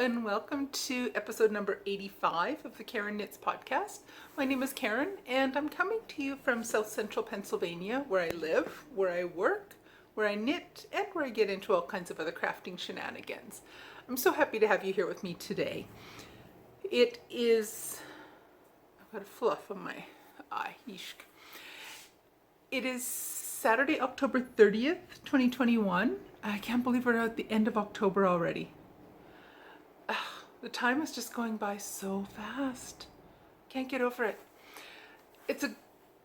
and welcome to episode number 85 of the Karen Knits podcast. My name is Karen and I'm coming to you from South Central Pennsylvania, where I live, where I work, where I knit, and where I get into all kinds of other crafting shenanigans. I'm so happy to have you here with me today. It is, I've got a fluff on my eye, yeesh. It is Saturday, October 30th, 2021. I can't believe we're at the end of October already. The time is just going by so fast. Can't get over it. It's a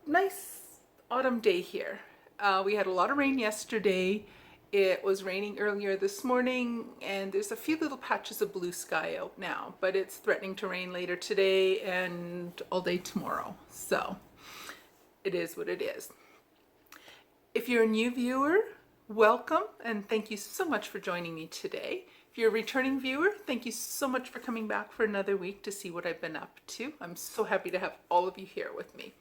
nice autumn day here. We had a lot of rain yesterday. It was raining earlier this morning, and there's a few little patches of blue sky out now, but it's threatening to rain later today and all day tomorrow. So it is what it is. If you're a new viewer, welcome, and thank you so much for joining me today. If you're a returning viewer, thank you so much for coming back for another week to see what I've been up to. I'm so happy to have all of you here with me.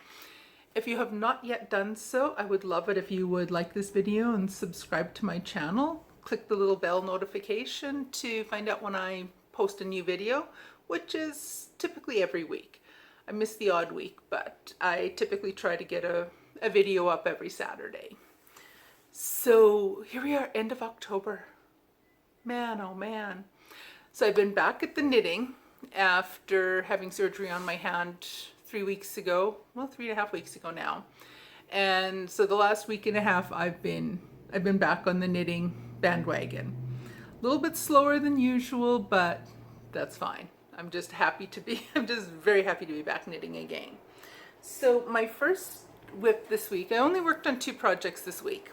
If you have not yet done so, I would love it if you would like this video and subscribe to my channel. Click the little bell notification to find out when I post a new video, which is typically every week. I miss the odd week, but I typically try to get a video up every Saturday. So here we are, end of October. Man, oh man. So I've been back at the knitting after having surgery on my hand 3 weeks ago. Well, 3.5 weeks ago now. And so the last week and a half I've been back on the knitting bandwagon. A little bit slower than usual, but that's fine. I'm just very happy to be back knitting again. So my first whip this week, I only worked on 2 projects this week.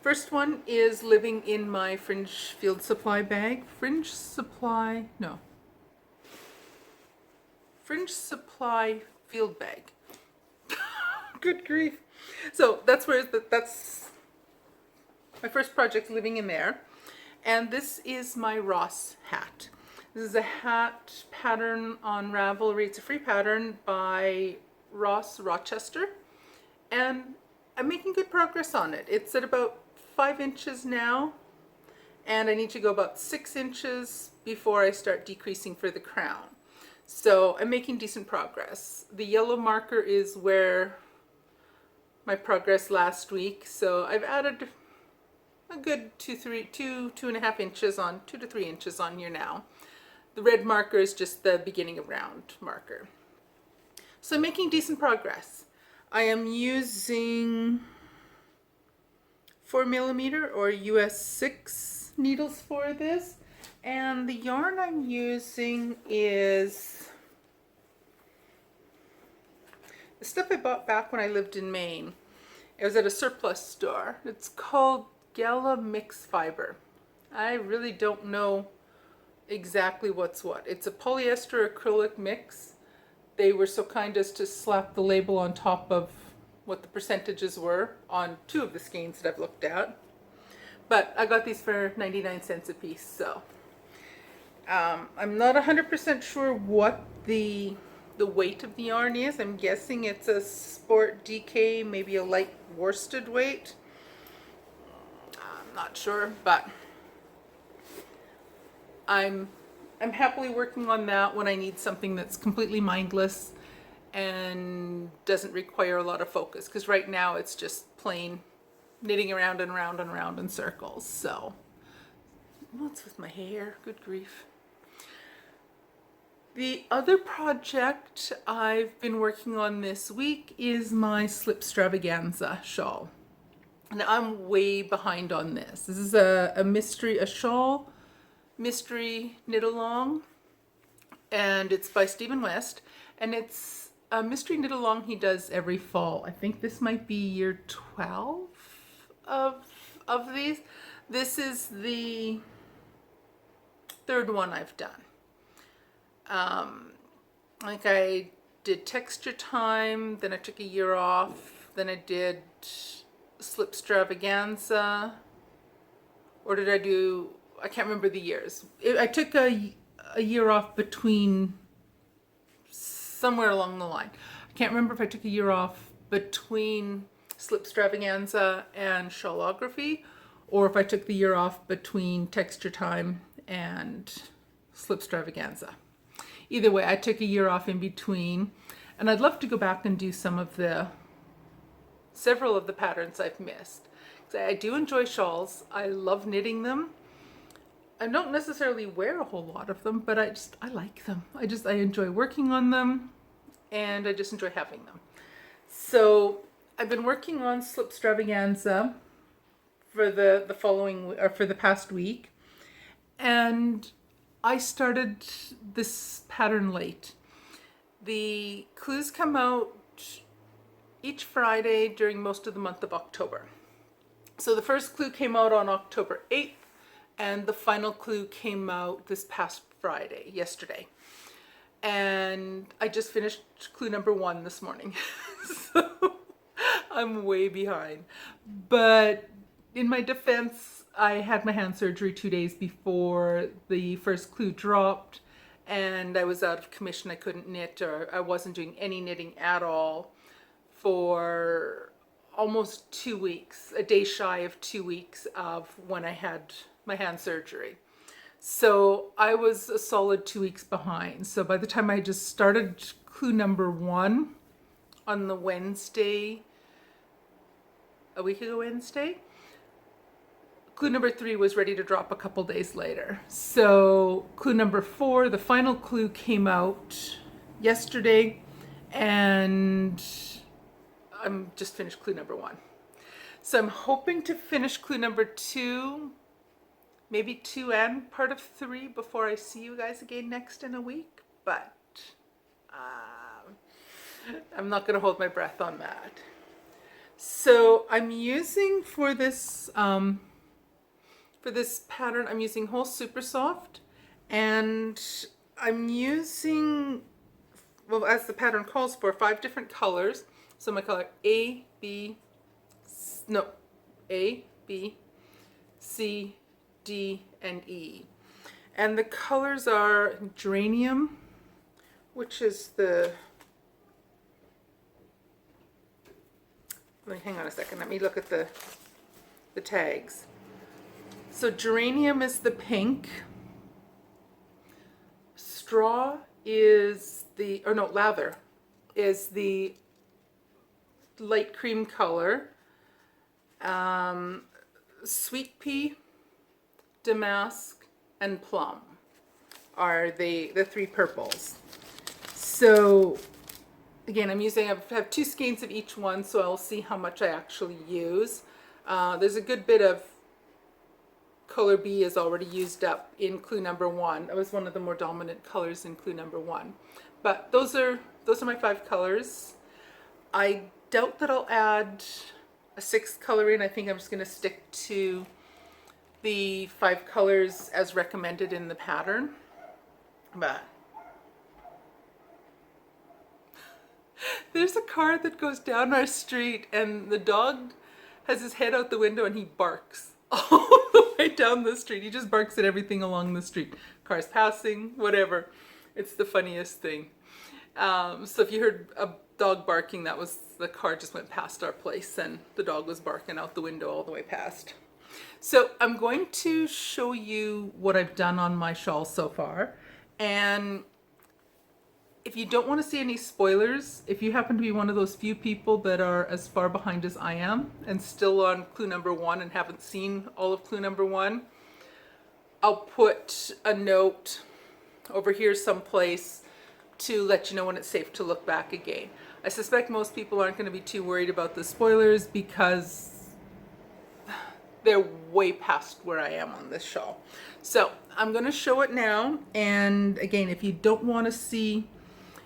First one is living in my Fringe Field Supply bag. Fringe Supply field bag. Good grief. So that's my first project, living in there. And this is my Ross hat. This is a hat pattern on Ravelry. It's a free pattern by Ross Rochester. And I'm making good progress on it. It's at about 5 inches now, and I need to go about 6 inches before I start decreasing for the crown. So I'm making decent progress. The yellow marker is where my progress last week, so I've added a good 2.5 inches on, 2 to 3 inches on here now. The red marker is just the beginning of round marker. So I'm making decent progress. I am using 4mm or US 6 needles for this, and the yarn I'm using is the stuff I bought back when I lived in Maine. It was at a surplus store. It's called Gala Mix Fiber. I really don't know exactly what's what. It's a polyester acrylic mix. They were so kind as to slap the label on top of what the percentages were on 2 of the skeins that I've looked at. But I got these for 99 cents a piece, so I'm not 100% sure what the weight of the yarn is. I'm guessing it's a Sport DK, maybe a light worsted weight. I'm not sure, but I'm happily working on that when I need something that's completely mindless and doesn't require a lot of focus, because right now it's just plain knitting around and around and around in circles. So what's with my hair? Good grief. The other project I've been working on this week is my Slipstraviganza shawl. And I'm way behind on this. This is a shawl mystery knit along, and it's by Stephen West, and it's a mystery knit along he does every fall. I think this might be year 12 of these. This is the 3rd one I've done. Like I did Texture Time, then I took a year off, then I did Slipstraviganza, or did I do, I can't remember the years. I took a year off between, somewhere along the line. I can't remember if I took a year off between Slipstraviganza and Shawlography, or if I took the year off between Texture Time and Slipstraviganza. Either way, I took a year off in between, and I'd love to go back and do several of the patterns I've missed. I do enjoy shawls. I love knitting them. I don't necessarily wear a whole lot of them, but I like them. I enjoy working on them, and I just enjoy having them. So I've been working on Slipstraviganza for the past week, and I started this pattern late. The clues come out each Friday during most of the month of October. So the first clue came out on October 8th, and the final clue came out this past Friday, yesterday. And I just finished clue number 1 this morning. So I'm way behind. But in my defense, I had my hand surgery 2 days before the first clue dropped, and I was out of commission. I couldn't knit, or I wasn't doing any knitting at all for almost 2 weeks, a day shy of 2 weeks of when I had my hand surgery. So I was a solid 2 weeks behind. So by the time I just started clue number 1 on the Wednesday, a week ago Wednesday, clue number 3 was ready to drop a couple days later. So clue number 4, the final clue, came out yesterday, and I'm just finished clue number 1. So I'm hoping to finish clue number 2, maybe 2 and part of 3 before I see you guys again next in a week, but I'm not going to hold my breath on that. So I'm using for this pattern, I'm using Whole Super Soft, and I'm using, well, as the pattern calls for, 5 different colors. So my color A, B, C, D, and E. And the colors are Geranium, which is hang on a second, let me look at the tags. So Geranium is the pink, Straw is Lather is the light cream color, Sweet Pea, Damask, and Plum are the 3 purples. So again, I have 2 skeins of each one, so I'll see how much I actually use. There's a good bit of color B is already used up in clue number 1. That was one of the more dominant colors in clue number 1. But those are my 5 colors. I doubt that I'll add a 6th color in. I think I'm just going to stick to the 5 colors as recommended in the pattern. But there's a car that goes down our street, and the dog has his head out the window and he barks all the way down the street. He just barks at everything along the street. Cars passing, whatever. It's the funniest thing. So if you heard a dog barking, that was the car just went past our place, and the dog was barking out the window all the way past. So I'm going to show you what I've done on my shawl so far. And if you don't want to see any spoilers, if you happen to be one of those few people that are as far behind as I am and still on clue number 1 and haven't seen all of clue number 1, I'll put a note over here someplace to let you know when it's safe to look back again. I suspect most people aren't going to be too worried about the spoilers because they're way past where I am on this shawl. So I'm going to show it now. And again, if you don't want to see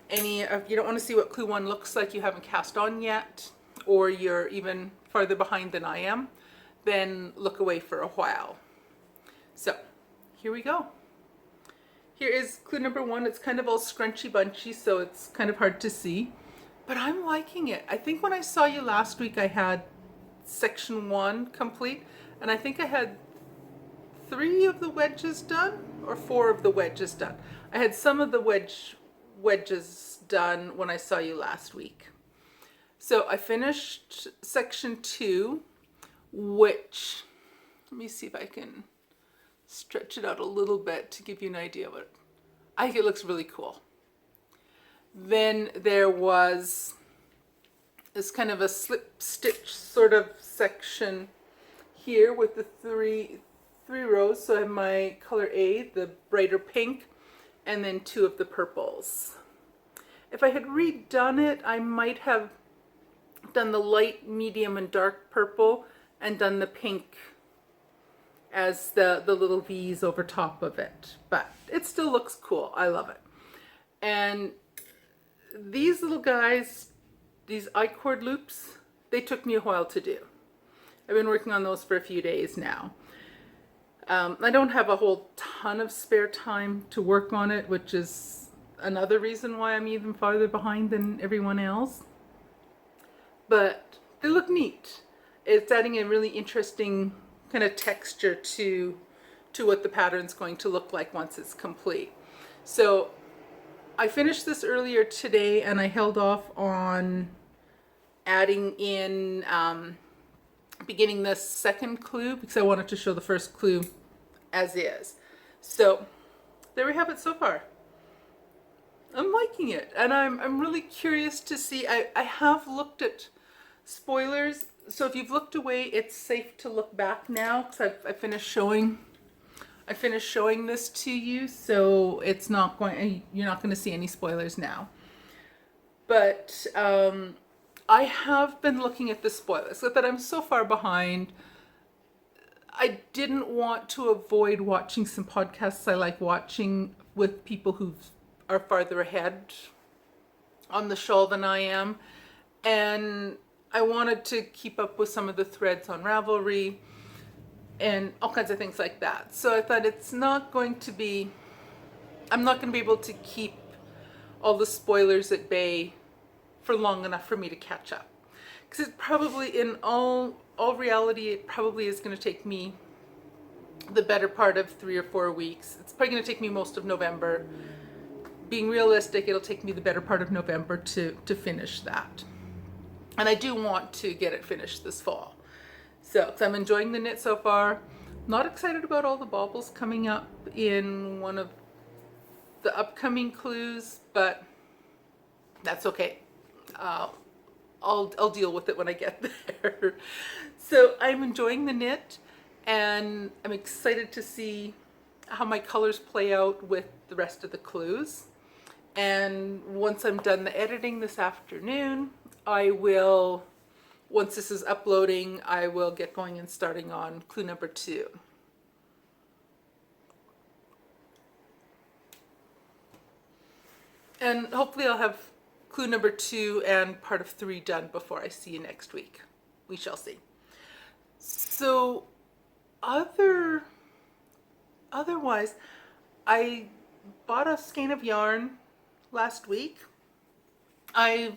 what clue 1 looks like, you haven't cast on yet, or you're even farther behind than I am, then look away for a while. So here we go. Here is clue number 1. It's kind of all scrunchy bunchy, so it's kind of hard to see, but I'm liking it. I think when I saw you last week, I had section 1 complete, and I think I had 3 of the wedges done, or 4 of the wedges done. I had some of the wedges done when I saw you last week. So I finished section 2, which, let me see if I can stretch it out a little bit to give you an idea of it. I think it looks really cool. Then there was this kind of a slip stitch sort of section here with the three rows. So I have my color A, the brighter pink, and then 2 of the purples. If I had redone it, I might have done the light, medium, and dark purple and done the pink as the little V's over top of it. But it still looks cool. I love it. And these little guys, these I-cord loops, they took me a while to do. I've been working on those for a few days now. I don't have a whole ton of spare time to work on it, which is another reason why I'm even farther behind than everyone else. But they look neat. It's adding a really interesting kind of texture to what the pattern's going to look like once it's complete. So I finished this earlier today and I held off on adding in beginning the second clue because I wanted to show the first clue as is. So there we have it so far. I'm liking it, and I'm really curious to see. I have looked at spoilers, so if you've looked away, it's safe to look back now because I finished showing this to you, so it's not going. You're not going to see any spoilers now. But I have been looking at the spoilers, so that I'm so far behind. I didn't want to avoid watching some podcasts I like watching with people who are farther ahead on the shawl than I am. And I wanted to keep up with some of the threads on Ravelry and all kinds of things like that. So I thought I'm not going to be able to keep all the spoilers at bay for long enough for me to catch up. Because it's probably, in all reality, it probably is going to take me the better part of 3 or 4 weeks. It's probably going to take me most of November. Being realistic, it'll take me the better part of November to finish that. And I do want to get it finished this fall. So, 'cause I'm enjoying the knit so far. Not excited about all the baubles coming up in one of the upcoming clues, but that's okay. I'll deal with it when I get there. So I'm enjoying the knit, and I'm excited to see how my colors play out with the rest of the clues. And once I'm done the editing this afternoon, once this is uploading, I will get going and starting on clue number 2. And hopefully I'll have clue number 2 and part of 3 done before I see you next week. We shall see. So otherwise, I bought a skein of yarn last week. I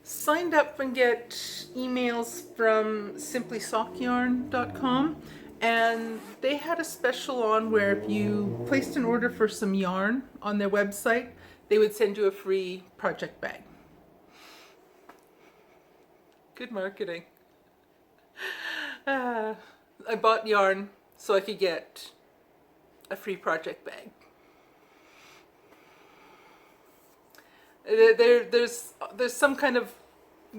signed up and get emails from simplysockyarn.com, and they had a special on where if you placed an order for some yarn on their website, they would send you a free project bag. Good marketing. I bought yarn so I could get a free project bag. There's some kind of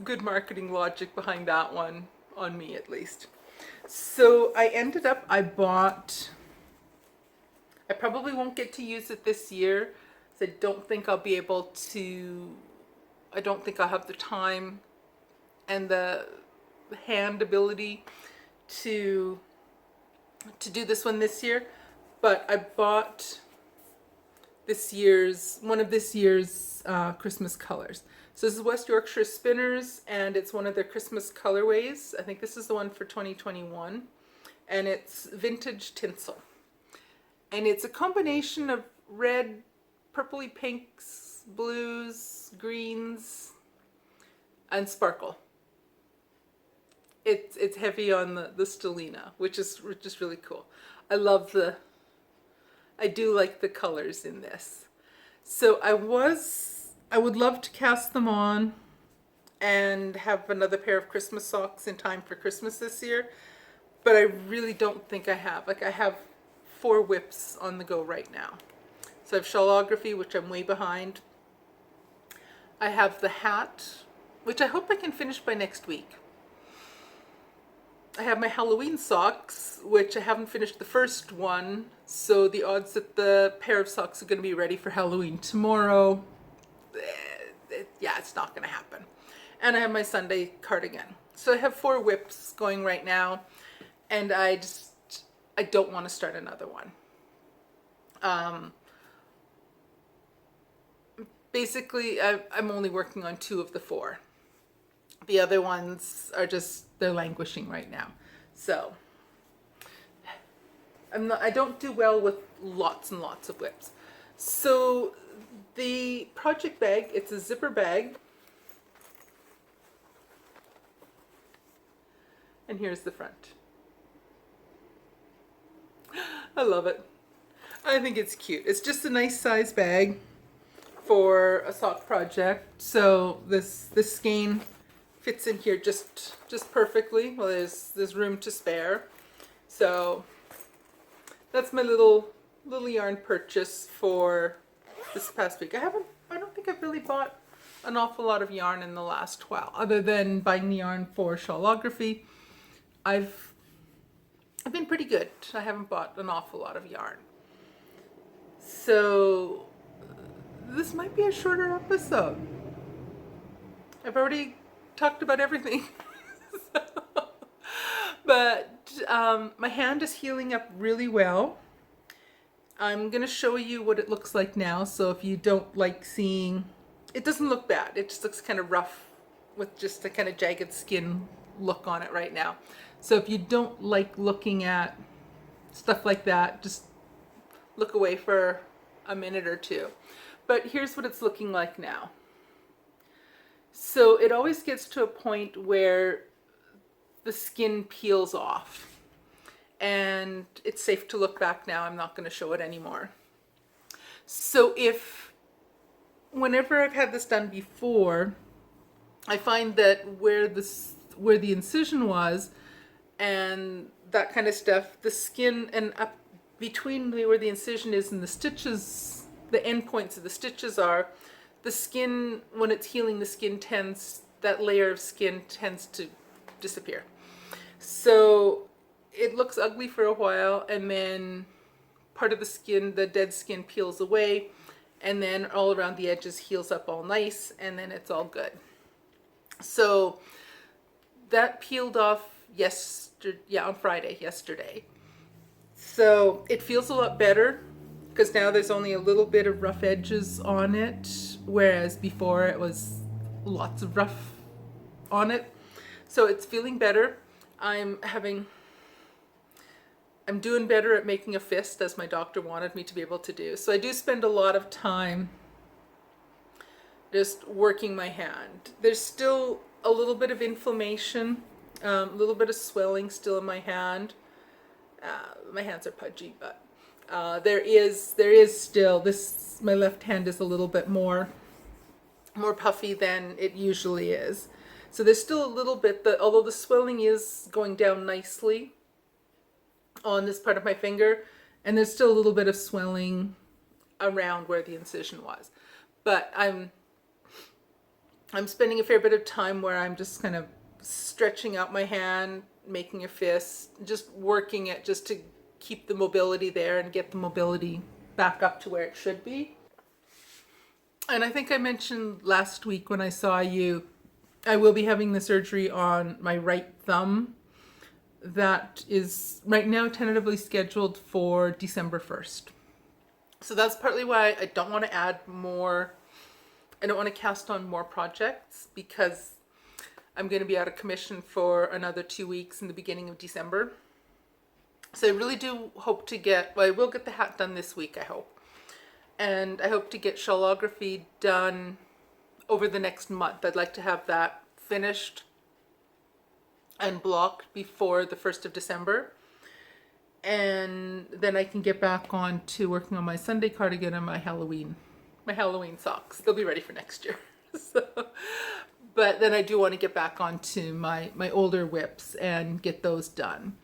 good marketing logic behind that one, on me at least. So I probably won't get to use it this year. So I don't think I'll have the time and the hand ability to do this one this year. But I bought one of this year's Christmas colors. So this is West Yorkshire Spinners, and it's one of their Christmas colorways. I think this is the one for 2021, and it's vintage tinsel. And it's a combination of red, purpley pinks, blues, greens, and sparkle. It's heavy on the stellina, which is really cool. I do like the colors in this. So I would love to cast them on and have another pair of Christmas socks in time for Christmas this year, but I really don't think I have. Like, I have 4 whips on the go right now. So I have Shawlography, which I'm way behind. I have the hat, which I hope I can finish by next week. I have my Halloween socks, which I haven't finished the first one, so the odds that the pair of socks are going to be ready for Halloween tomorrow, yeah, it's not going to happen. And I have my Sunday cardigan. So I have 4 whips going right now, and I don't want to start another one. Basically, I'm only working on 2 of the 4. The other ones are they're languishing right now. So I don't do well with lots and lots of whips. So the project bag, it's a zipper bag. And here's the front. I love it. I think it's cute. It's just a nice size bag for a sock project. So this skein fits in here just perfectly. Well, there's room to spare. So that's my little yarn purchase for this past week. I don't think I've really bought an awful lot of yarn in the last while, other than buying the yarn for Shawlography. I've been pretty good. I haven't bought an awful lot of yarn. So this might be a shorter episode. I've already talked about everything. But my hand is healing up really well. I'm going to show you what it looks like now. So if you don't like seeing, it doesn't look bad. It just looks kind of rough with just a kind of jagged skin look on it right now. So if you don't like looking at stuff like that, just look away for a minute or two. But here's what it's looking like now. So it always gets to a point where the skin peels off. And it's safe to look back now. I'm not going to show it anymore. So whenever I've had this done before, I find that where the incision was and that kind of stuff, the skin and up between where the incision is and the stitches, the end points of the stitches are, the skin, when it's healing, that layer of skin tends to disappear. So it looks ugly for a while, and then part of the skin, the dead skin, peels away, and then all around the edges heals up all nice, and then it's all good. So that peeled off on Friday, yesterday. So it feels a lot better because now there's only a little bit of rough edges on it, whereas before it was lots of rough on it. So it's feeling better. I'm doing better at making a fist, as my doctor wanted me to be able to do. So I do spend a lot of time just working my hand. There's still a little bit of inflammation, a little bit of swelling still in my hand. My hands are pudgy, but there is still this. My left hand is a little bit more puffy than it usually is. So there's still a little bit, although the swelling is going down nicely on this part of my finger, and there's still a little bit of swelling around where the incision was. But I'm spending a fair bit of time where I'm just kind of stretching out my hand, making a fist, just working it just to keep the mobility there and get the mobility back up to where it should be. And I think I mentioned last week when I saw you, I will be having the surgery on my right thumb. That is right now tentatively scheduled for December 1st. So that's partly why I don't want to add more. I don't want to cast on more projects, because I'm going to be out of commission for another 2 weeks in the beginning of December. So I really do hope to I will get the hat done this week, I hope. And I hope to get Shawlography done over the next month. I'd like to have that finished and blocked before the 1st of December. And then I can get back on to working on my Sunday cardigan and my Halloween socks. They'll be ready for next year. But then I do want to get back onto my older whips and get those done.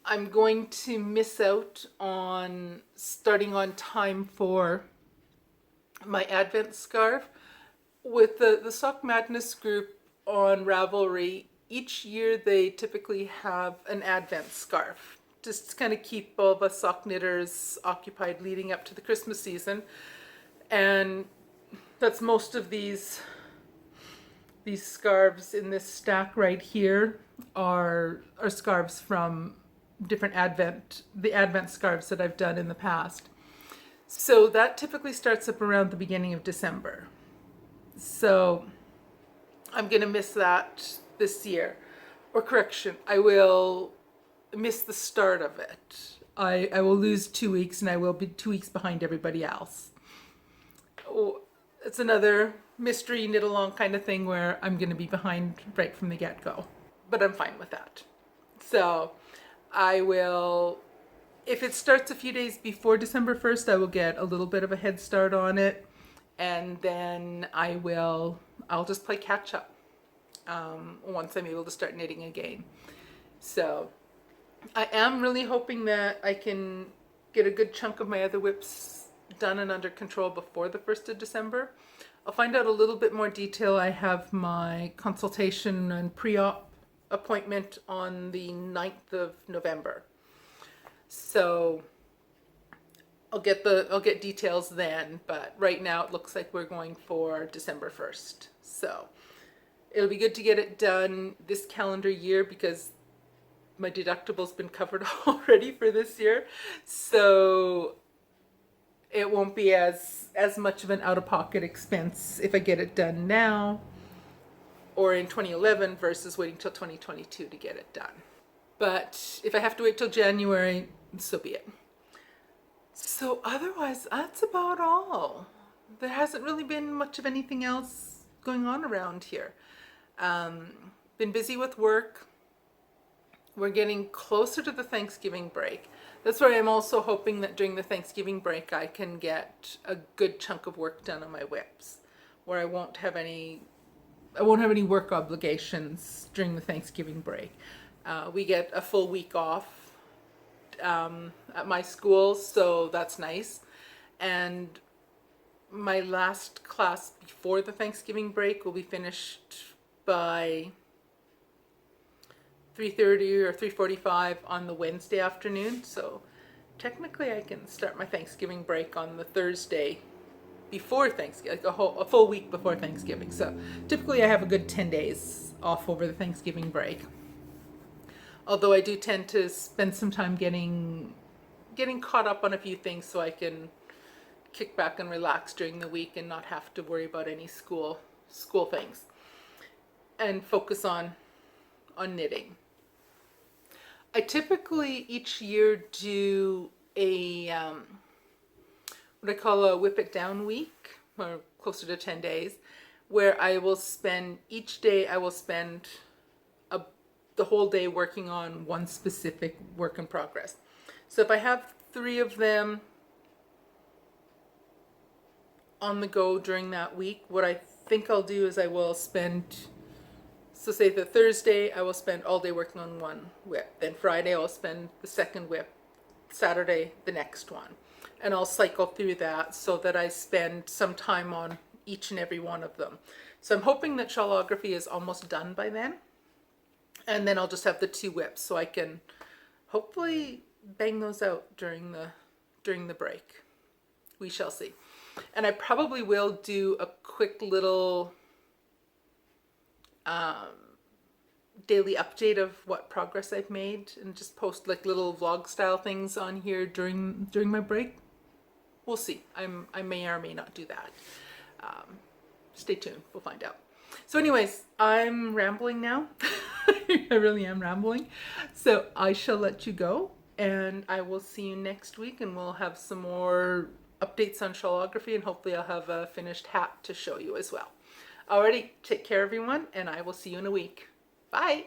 I'm going to miss out on starting on time for my Advent scarf. With the Sock Madness group on Ravelry, each year they typically have an Advent scarf, just to kind of keep all of us sock knitters occupied leading up to the Christmas season. And that's most of these scarves in this stack right here are scarves from different the Advent scarves that I've done in the past. So that typically starts up around the beginning of December. So I'm going to miss that this year. Or correction, I will miss the start of it. I will lose 2 weeks and I will be 2 weeks behind everybody else. Oh, it's another mystery knit along kind of thing where I'm going to be behind right from the get-go. But I'm fine with that. So I will, if it starts a few days before December 1st, I will get a little bit of a head start on it. And then I'll just play catch up once I'm able to start knitting again. So I am really hoping that I can get a good chunk of my other whips done and under control before the 1st of December. I'll find out a little bit more detail. I have my consultation and pre-op appointment on the 9th of November. So I'll get details then, but right now it looks like we're going for December 1st. So it'll be good to get it done this calendar year because my deductible's been covered already for this year. So it won't be as much of an out-of-pocket expense if I get it done now or in 2011 versus waiting till 2022 to get it done. But if I have to wait till January, so be it. So otherwise, that's about all. There hasn't really been much of anything else going on around here. Been busy with work. We're getting closer to the Thanksgiving break. That's where I'm also hoping that during the Thanksgiving break I can get a good chunk of work done on my whips, where I won't have any work obligations during the Thanksgiving break. We get a full week off at my school, so that's nice. And my last class before the Thanksgiving break will be finished by 3:30 or 3:45 on the Wednesday afternoon. So technically I can start my Thanksgiving break on the Thursday before Thanksgiving, like a full week before Thanksgiving. So typically I have a good 10 days off over the Thanksgiving break. Although I do tend to spend some time getting caught up on a few things so I can kick back and relax during the week and not have to worry about any school things and focus on knitting. I typically each year do a what I call a whip it down week, or closer to 10 days, where I will spend the whole day working on one specific work in progress. So if I have 3 of them on the go during that week, what I think I'll do is I will spend, so say the Thursday I will spend all day working on one whip, then Friday I'll spend the second whip, Saturday the next one, and I'll cycle through that so that I spend some time on each and every one of them. So I'm hoping that Shawlography is almost done by then, and then I'll just have the 2 whips so I can hopefully bang those out during the break. We shall see. And I probably will do a quick little daily update of what progress I've made and just post like little vlog style things on here during my break. We'll see. I may or may not do that. Stay tuned. We'll find out. So anyways, I'm rambling now. I really am rambling. So I shall let you go, and I will see you next week, and we'll have some more updates on Shawlography, and hopefully I'll have a finished hat to show you as well. Alrighty, take care everyone, and I will see you in a week. Bye!